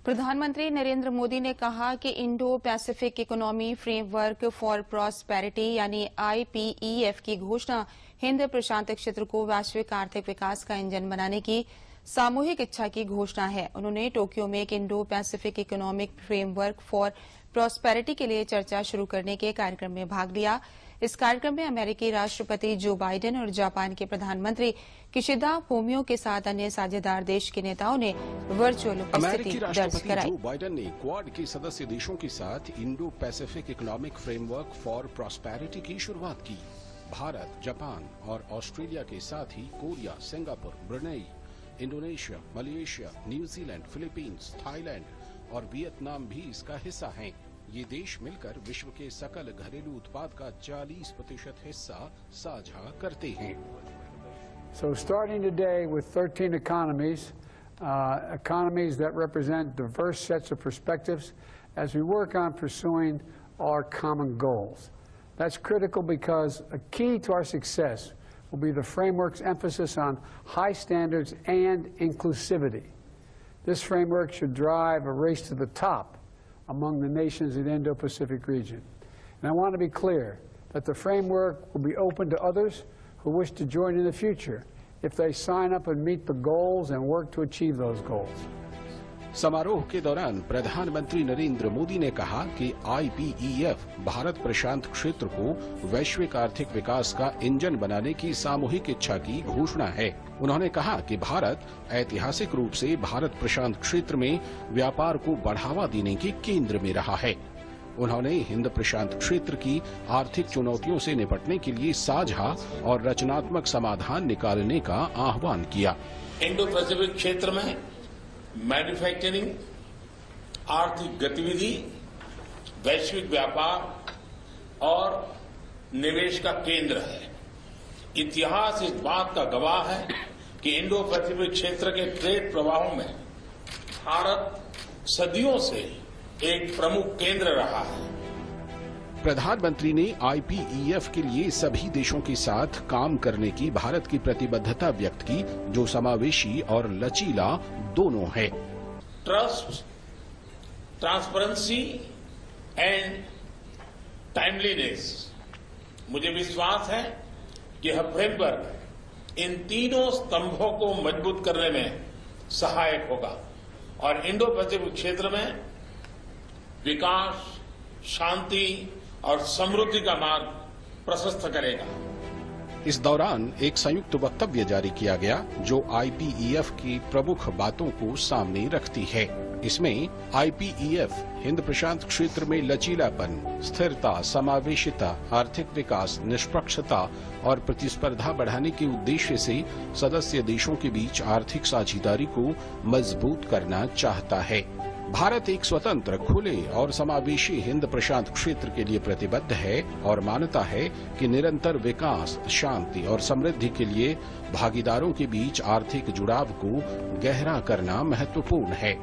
प्रधानमंत्री नरेंद्र मोदी ने कहा कि Indo Pacific economy framework for prosperity यानी IPEF की घोषणा हिंद प्रशांत क्षेत्र को वैश्विक आर्थिक विकास का इंजन बनाने की सामूहिक इच्छा की घोषणा है। उन्होंने टोक्यो में एक Indo Pacific economic framework for prosperity के लिए चर्चा शुरू करने के कार्यक्रम में भाग लिया। इस कार्यक्रम में अमेरिकी राष्ट्रपति जो बाइडेन और जापान के प्रधानमंत्री किशिदा फूमियो के साथ अन्य साझेदार देश के नेताओं ने वर्चुअल उपस्थिति दर्ज कराई। जो बाइडेन ने क्वाड के सदस्य देशों के साथ Indo Pacific economic framework for prosperity की शुरुआत की। भारत, जापान और ऑस्ट्रेलिया के साथ ही Korea, Singapore, Brunei, Indonesia, Malaysia, New Zealand, Philippines, Thailand और वियतनाम भी इसका हिस्सा हैं। ये देश मिलकर विश्व के सकल घरेलू उत्पाद का 40% हिस्सा साझा करते हैं। So starting today with 13 economies that represent diverse sets of perspectives as we work on pursuing our common goals. That's critical because a key to our success will be the framework's emphasis on high standards and inclusivity. This framework should drive a race to the top among the nations in the Indo-Pacific region. And I want to be clear that the framework will be open to others who wish to join in the future if they sign up and meet the goals and work to achieve those goals. समारोह के दौरान प्रधानमंत्री नरेंद्र मोदी ने कहा कि IPEF Bharat प्रशांत क्षेत्र को वैश्विक आर्थिक विकास का इंजन बनाने की सामूहिक इच्छा की घोषणा है। उन्होंने कहा कि भारत ऐतिहासिक रूप से भारत प्रशांत क्षेत्र में व्यापार को बढ़ावा देने के केंद्र में रहा है। उन्होंने हिंद प्रशांत क्षेत्र की आर्थिक चुनौतियों से निपटने के लिए साझा और रचनात्मक समाधान निकालने का आह्वान किया। इंडो पैसिफिक क्षेत्र में मैन्युफैक्चरिंग, आर्थिक गतिविधि, वैश्विक व्यापार और निवेश का केंद्र है। इतिहास इस बात का गवाह है कि इंडो पैसिफिक क्षेत्र के ट्रेड प्रवाहों में भारत सदियों से एक प्रमुख केंद्र रहा है। प्रधानमंत्री ने IPEF के लिए सभी देशों के साथ काम करने की भारत की प्रतिबद्धता व्यक्त की, जो समावेशी और लचीला दोनों है। Trust, transparency and timeliness. मुझे विश्वास है कि यह फ्रेमवर्क इन तीनों स्तंभों को मजबूत करने में सहायक होगा और इंडो पैसिफिक क्षेत्र में विकास, शांति और समृद्धि का मार्ग प्रशस्त करेगा। इस दौरान एक संयुक्त वक्तव्य जारी किया गया जो IPEF की प्रमुख बातों को सामने रखती है। इसमें IPEF हिंद प्रशांत क्षेत्र में लचीलापन, स्थिरता, समावेशिता, आर्थिक विकास, निष्पक्षता और प्रतिस्पर्धा बढ़ाने के उद्देश्य से सदस्य देशों के बीच आर्थिक साझेदारी को मजबूत करना चाहता है। भारत एक स्वतंत्र, खुले और समावेशी हिंद प्रशांत क्षेत्र के लिए प्रतिबद्ध है और मानता है कि निरंतर विकास, शांति और समृद्धि के लिए भागीदारों के बीच आर्थिक जुड़ाव को गहरा करना महत्वपूर्ण है।